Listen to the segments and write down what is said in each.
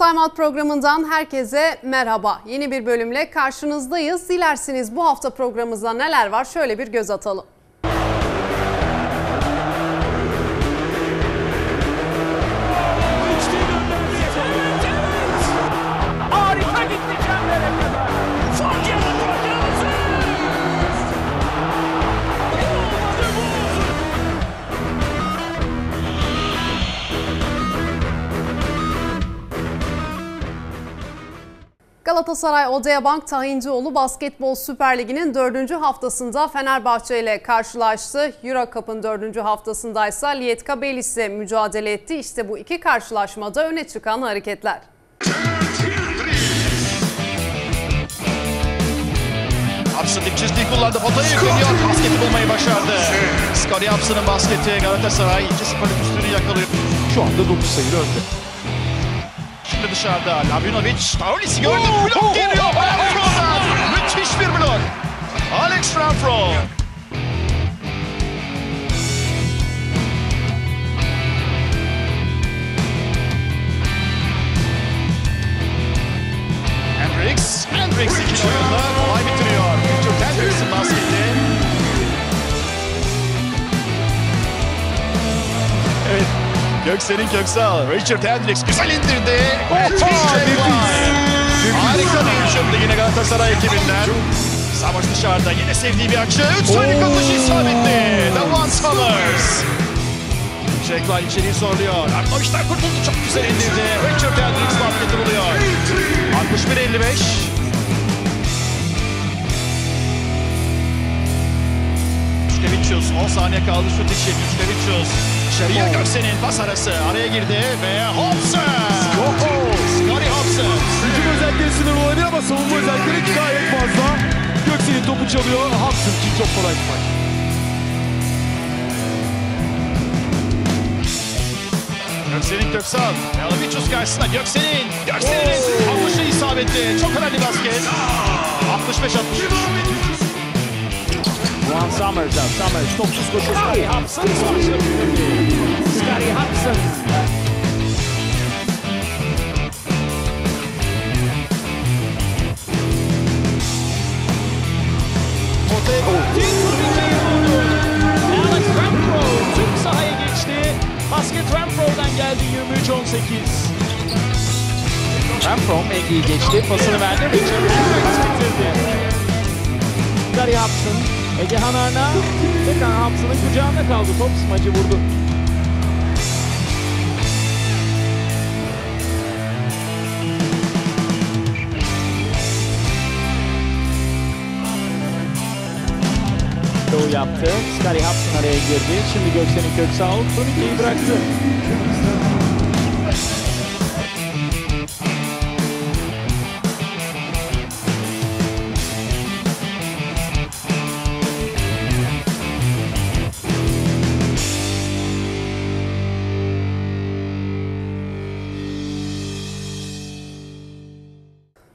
Time Out programından herkese merhaba. Yeni bir bölümle karşınızdayız. Dilerseniz bu hafta programımızda neler var şöyle bir göz atalım. Harika gitti çembere kadar. Fark yaratmak lazım. Olmadı bu. Galatasaray Odeabank Tahincioğlu Basketbol Süper Ligi'nin 4. haftasında Fenerbahçe ile karşılaştı. Uefa Kup'ın 4. haftasındaysa Lietkabelis'le mücadele etti. İşte bu iki karşılaşmada öne çıkan hareketler. Haps'ın dip çizgiyi kullandı. Potayı yükleniyor. Basketi bulmayı başardı. Scottie Haps'ın basketi Galatasaray 2-0'lık üstünü yakalıyor. Şu anda 9 sayılı önde. Şimdi dışarıda Labinovic. Taulis'i gördü. Blok geliyor. Renfro'dan. Müthiş bir blok. Alex Renfro. Hendrix ikili oyunda kolay bitiriyor. Richard Hendrix'in basketi. Evet. Göksel'in Köksal. Richard Hendrix güzel indirdi. Harika bir hücumdu yine Galatasaray ekibinden. Savaş dışarıda yine sevdiği bir açı. 3 sayılık atışı isabetli. Davan Summers. Şeklan içeriği zorluyor. Arkadaşlar kurtuldu, çok güzel indirdi. Richard Hendrix basketi buluyor. 61-55. Üçkevicius 10 saniye kaldı şut için. Üçkevicius dışarıya Göksel'in pas arası. Araya girdi ve Hobson. Scottie Hobson. Hücum özellikleri sınırlı olabilir ama savunma özellikleri gayet fazla. Göksel'in topu çalıyor. Hobson için çok kolay bir maç. Göksel'in Köksal. Yalovicius karşısında Göksel'in atışı isabetli. Çok önemli basket. 65-63. Juan Summers'a. Summers topsuz koşu. Scottie Haps'ın başladı. Scottie Haps'ın. Alex Renfro tüm sahaya geçti. Basket Renfro'dan geldi 23-18. Renfro Engi'yi geçti. Pasını verdi. Richard Hendrix bitirdi. Scottie Haps'ın Ege Hanar'na tekrar Haps'ın kucağında kaldı. Top smacı vurdu. Doğu yaptı. Scottie Haps'ın araya girdi. Şimdi Göksel'in Köksal turnikeyi bıraktı.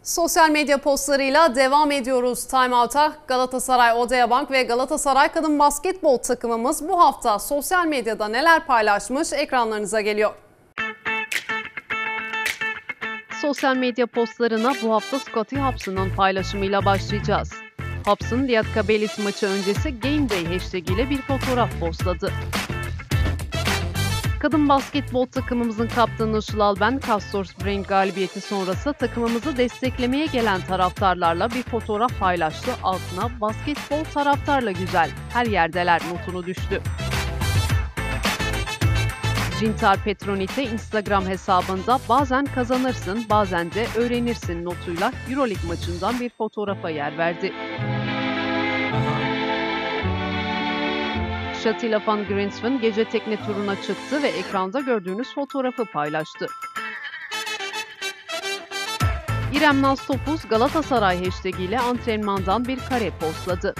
Sosyal medya postlarıyla devam ediyoruz Time Out'a. Galatasaray Odeabank ve Galatasaray Kadın Basketbol takımımız bu hafta sosyal medyada neler paylaşmış ekranlarınıza geliyor. Sosyal medya postlarına bu hafta Scottie Hapson'ın paylaşımıyla başlayacağız. Hapson, Lietkabelis maçı öncesi Game Day hashtag ile bir fotoğraf postladı. Kadın basketbol takımımızın kaptanı Işıl Ben, Castor Spring galibiyeti sonrası takımımızı desteklemeye gelen taraftarlarla bir fotoğraf paylaştı. Altına "Basketbol taraftarla güzel, her yerdeler" notunu düştü. Cintar Petronite Instagram hesabında "Bazen kazanırsın, bazen de öğrenirsin" notuyla Euroleague maçından bir fotoğrafa yer verdi. Attila van Grinsven gece tekne turuna çıktı ve ekranda gördüğünüz fotoğrafı paylaştı. İrem Naz Topuz Galatasaray hashtag ile antrenmandan bir kare postladı.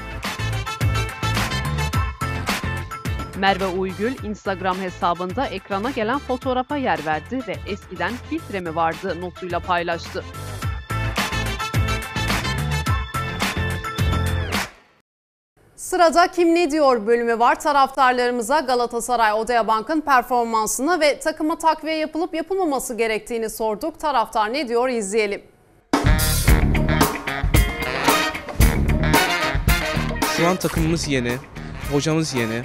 Merve Uygül Instagram hesabında ekrana gelen fotoğrafa yer verdi ve "Eskiden filtre mi vardı" notuyla paylaştı. Sırada Kim Ne Diyor bölümü var. Taraftarlarımıza Galatasaray Odeabank'ın performansını ve takıma takviye yapılıp yapılmaması gerektiğini sorduk. Taraftar ne diyor, izleyelim. Şu an takımımız yeni, hocamız yeni.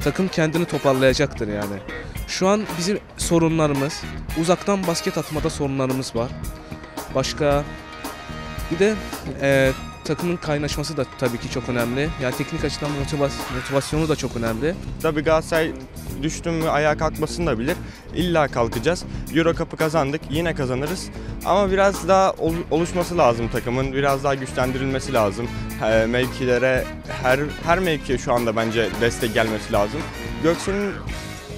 Takım kendini toparlayacaktır yani. Şu an bizim sorunlarımız, uzaktan basket atmada sorunlarımız var. Başka bir de takımın kaynaşması da tabii ki çok önemli. Yani teknik açıdan motivasyonu da çok önemli. Tabii Galatasaray düştü mü ayağa kalkmasını da bilir. İlla kalkacağız. Euro Cup'ı kazandık, yine kazanırız. Ama biraz daha oluşması lazım takımın. Biraz daha güçlendirilmesi lazım. Mevkilere, her mevkiye şu anda bence destek gelmesi lazım.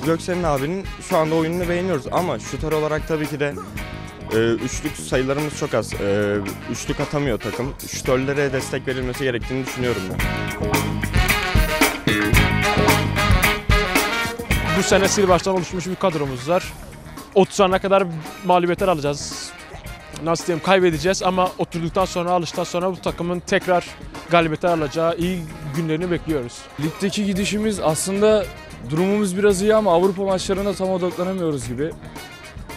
Göksel'in abinin şu anda oyununu beğeniyoruz ama şutör olarak tabii ki de üçlük sayılarımız çok az. Üçlük atamıyor takım. Şutörlere destek verilmesi gerektiğini düşünüyorum ben. Bu sene sil baştan oluşmuş bir kadromuz var. 30 ana kadar mağlubiyetler alacağız. Nasıl diyeyim, kaybedeceğiz ama oturduktan sonra, alıştıktan sonra bu takımın tekrar galibiyetler alacağı iyi günlerini bekliyoruz. Ligdeki gidişimiz aslında durumumuz biraz iyi ama Avrupa maçlarına tam odaklanamıyoruz gibi.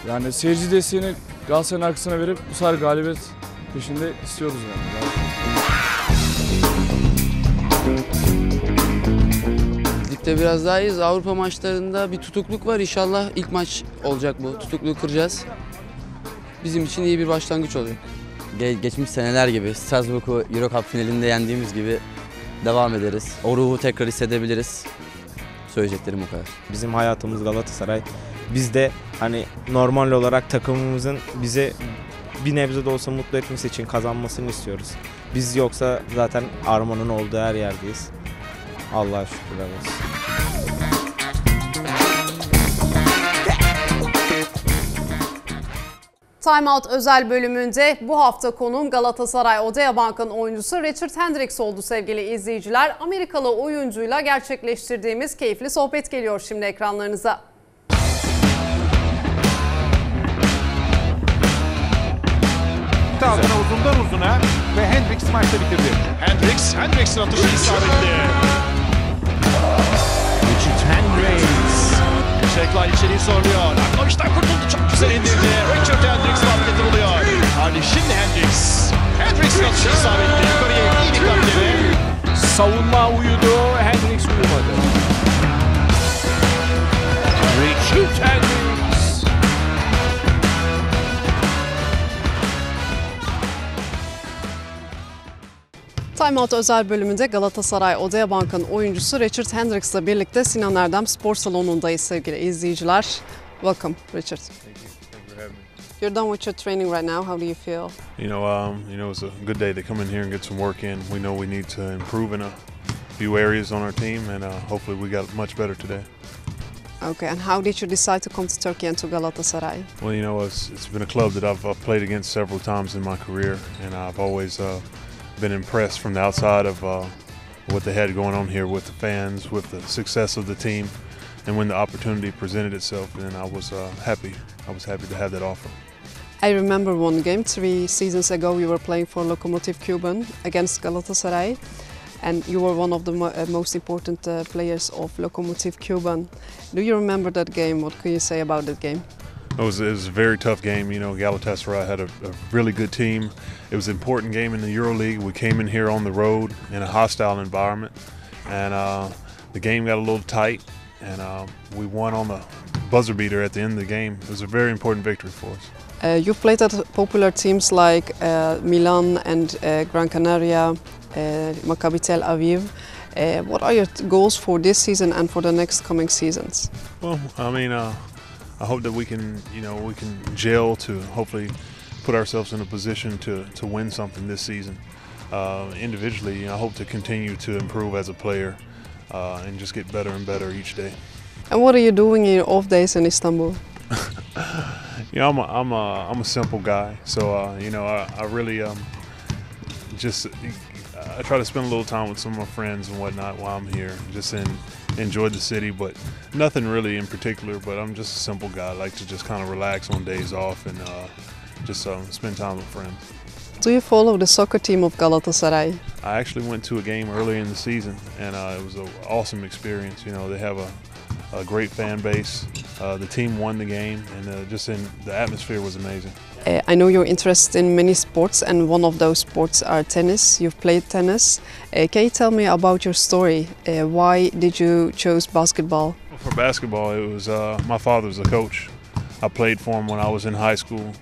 Yani seyirci desteğini Galatasaray'ın arkasına verip bu sefer galibiyet peşinde istiyoruz yani. Ligde biraz daha iyiyiz. Avrupa maçlarında bir tutukluk var. İnşallah ilk maç olacak bu. Tutukluğu kıracağız. Bizim için iyi bir başlangıç olacak. Geçmiş seneler gibi Strasbourg'u Euro Cup finalinde yendiğimiz gibi devam ederiz. O ruhu tekrar hissedebiliriz. Söyleyeceklerim bu kadar. Bizim hayatımız Galatasaray. Biz de hani normal olarak takımımızın bize bir nebze de olsa mutlu etmesi için kazanmasını istiyoruz. Biz yoksa zaten armanın olduğu her yerdeyiz. Allah'a şükürler olsun. Time Out özel bölümünde bu hafta konuğum Galatasaray Odeabank'ın oyuncusu Richard Hendrix oldu sevgili izleyiciler. Amerikalı oyuncuyla gerçekleştirdiğimiz keyifli sohbet geliyor şimdi ekranlarınıza. Altına uzundan uzuna ve Hendrix maçta bitirdi. Hendrix'in atışı isabetli. Richard Hendrix. Şeklar içeriği soruluyor. Akmamış'tan kurtuldu, çok güzel indirdi. Richard Hendrix muhabbeti buluyor. Hadi şimdi Hendrix'in atışı isabetli. Yukarıya iyi bir katleme. Savunma uyudu, Hendrix uyumadı. Richard Hendrix. Time Out özel bölümünde Galatasaray Odeabank'ın oyuncusu Richard Hendrix ile birlikte Sinan Erdem Spor Salonu'ndayız sevgili izleyiciler. Welcome Richard. Thank you for having me. You're done with your training right now. How do you feel? It's a good day to come in here and get some work in. We know we need to improve in a few areas on our team, and hopefully we got much better today. Okay, and how did you decide to come to Turkey and to Galatasaray? Well, it's been a club that I've played against several times in my career, and I've always been impressed from the outside of what they had going on here with the fans, with the success of the team, and when the opportunity presented itself, then I was happy. I was happy to have that offer. I remember one game 3 seasons ago. You were playing for Lokomotiv Kuban against Galatasaray, and you were one of the most important players of Lokomotiv Kuban. Do you remember that game? What can you say about that game? It was a very tough game. Galatasaray had a really good team. It was an important game in the EuroLeague. We came in here on the road in a hostile environment, and the game got a little tight, and we won on the buzzer beater at the end of the game. It was a very important victory for us. You've played at popular teams like Milan and Gran Canaria, Maccabi Tel Aviv. What are your goals for this season and for the next coming seasons? Well, I hope that we can gel to hopefully put ourselves in a position to win something this season. Individually, I hope to continue to improve as a player and just get better and better each day. And what are you doing in your off days in Istanbul? I'm a simple guy, so I really I try to spend a little time with some of my friends and whatnot while I'm here, just enjoy the city, but nothing really in particular. But I'm just a simple guy. I like to just kind of relax on days off and just spend time with friends. Do you follow the soccer team of Galatasaray? I actually went to a game earlier in the season, and it was an awesome experience. You know, they have a great fan base. The team won the game, and the atmosphere was amazing. I know you're interested in many sports, and one of those sports are tennis. You've played tennis. Can you tell me about your story? Why did you choose basketball? For basketball, it was my father was a coach. I played for him when I was in high school,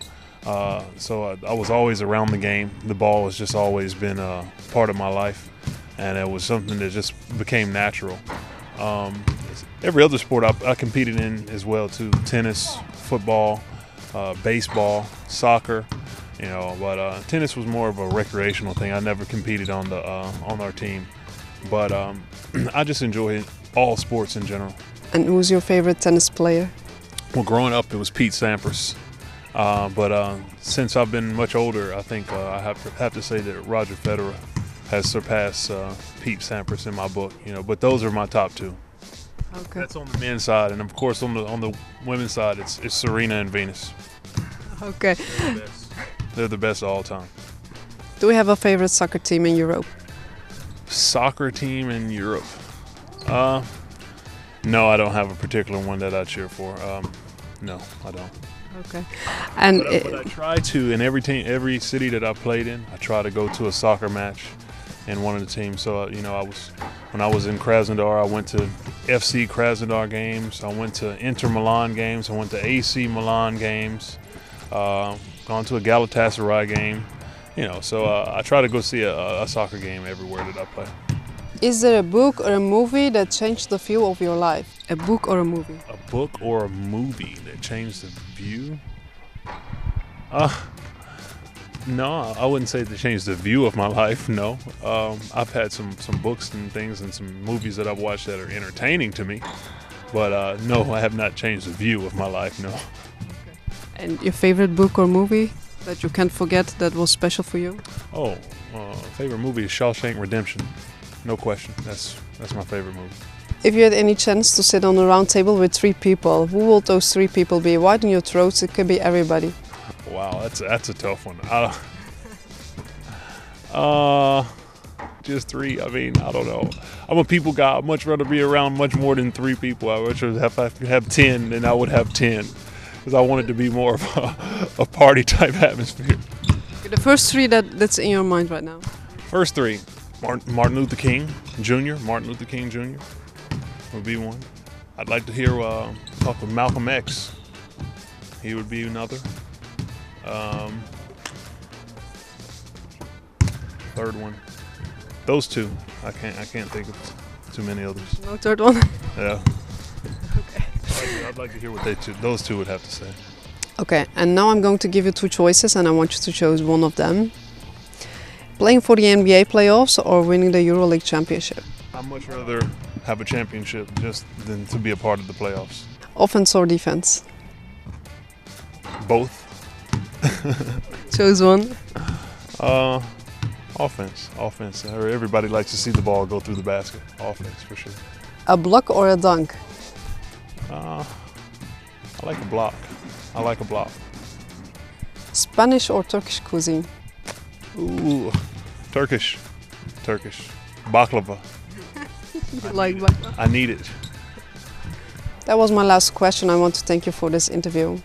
so I was always around the game. The ball has just always been a part of my life, and it was something that just became natural. Every other sport I competed in as well too: tennis, football, baseball, soccer. You know, but tennis was more of a recreational thing. I never competed on our team, but I just enjoy all sports in general. And who's your favorite tennis player? Well, growing up, it was Pete Sampras. But since I've been much older, I think I have to say that Roger Federer has surpassed Pete Sampras in my book. You know, but those are my top two. Okay. That's on the men's side, and of course on the women's side, it's Serena and Venus. Okay. They're the best of all time. Do we have a favorite soccer team in Europe? Soccer team in Europe? No, I don't have a particular one that I cheer for. No, I don't. Okay. And but I try to, in every city that I played in, I try to go to a soccer match in one of the teams. So you know, when I was in Krasnodar, I went to FC Krasnodar games. I went to Inter Milan games. I went to AC Milan games. Gone to a Galatasaray game. You know, so I try to go see a soccer game everywhere that I play. Is there a book or a movie that changed the view of your life? A book or a movie? A book or a movie that changed the view? No, I wouldn't say that changed the view of my life, no. I've had some books and things and some movies that I've watched that are entertaining to me. But no, I have not changed the view of my life, no. Okay. And your favorite book or movie that you can't forget that was special for you? Oh, favorite movie is Shawshank Redemption. No question. That's my favorite movie. If you had any chance to sit on a round table with 3 people, who will those 3 people be? Widen your throats, it could be everybody. Wow, that's a tough one. Just 3. I mean, I don't know. I'm a people guy. I'd much rather be around much more than 3 people. I would have 10, then I would have 10. Because I want it to be more of a party type atmosphere. Okay, the first 3 that's in your mind right now. First 3. Martin Luther King Jr. would be one. I'd like to hear talk with Malcolm X. He would be another. Third one. Those 2. I can't think of too many others. No third one? Yeah. Okay. I'd like to hear what those 2 would have to say. Okay, and now I'm going to give you 2 choices and I want you to choose one of them. Playing for the NBA playoffs or winning the EuroLeague championship? I'd much rather have a championship just than to be a part of the playoffs. Offense or defense? Both. Choose one. Offense. Everybody likes to see the ball go through the basket. Offense for sure. A block or a dunk? I like a block. Spanish or Turkish cuisine? Ooh, Turkish. Baklava. Like baklava? I need it. That was my last question. I want to thank you for this interview.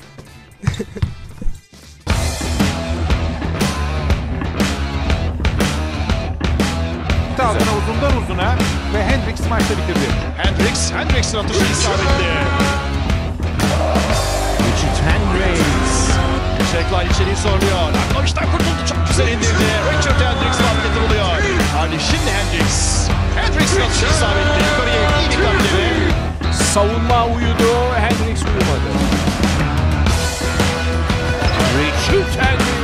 Altına uzundan uzuna ve Hendrix maçta bitirdi. Hendrix'in atışı isabetli. Richard Hendrix. Şeklar içeriği zorluyor. Arkamıştan kurtuldu. Çok güzel indirdi. Richard Hendrix muhabbeti buluyor. Hadi şimdi Hendrix'in atışı isabetli. Yukarıya iyi dikkatleri. Savunma uyudu, Hendrix uyumadı. Richard Hendrix.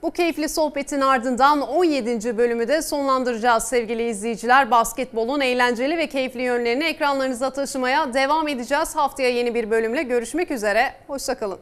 Bu keyifli sohbetin ardından 17. bölümü de sonlandıracağız sevgili izleyiciler. Basketbolun eğlenceli ve keyifli yönlerini ekranlarınıza taşımaya devam edeceğiz. Haftaya yeni bir bölümle görüşmek üzere. Hoşça kalın.